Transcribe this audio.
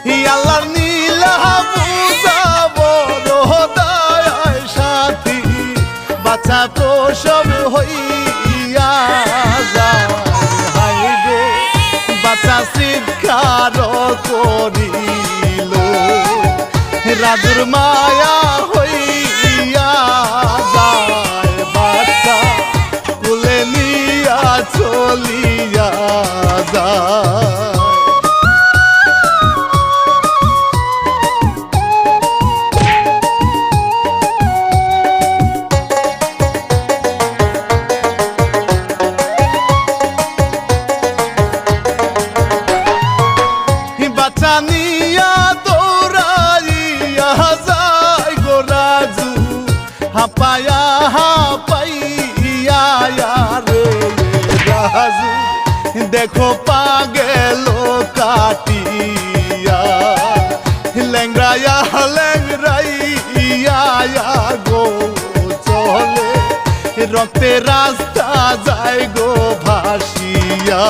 আল্লাহর নীলা বুঝাবো দয়ায় সাথী বাচ্চা তো সব হইয়া যায় হাই গো বাচ্চা চিৎকার করিল রাজুর মায়া হইয়া যায় বাচ্চা কুলে নিয়া চলিয়া যায় বাচ্চা নিয়া দৌড়াইয়া যায় গো রাজু হাপায়া হাপাইয়া রে রাজু দেখো পা গেল কাটিয়া ল্যাংরাইয়া ল্যাংরাইয়া গো চলে রক্তে রাস্তা যায় গো ভাসিয়া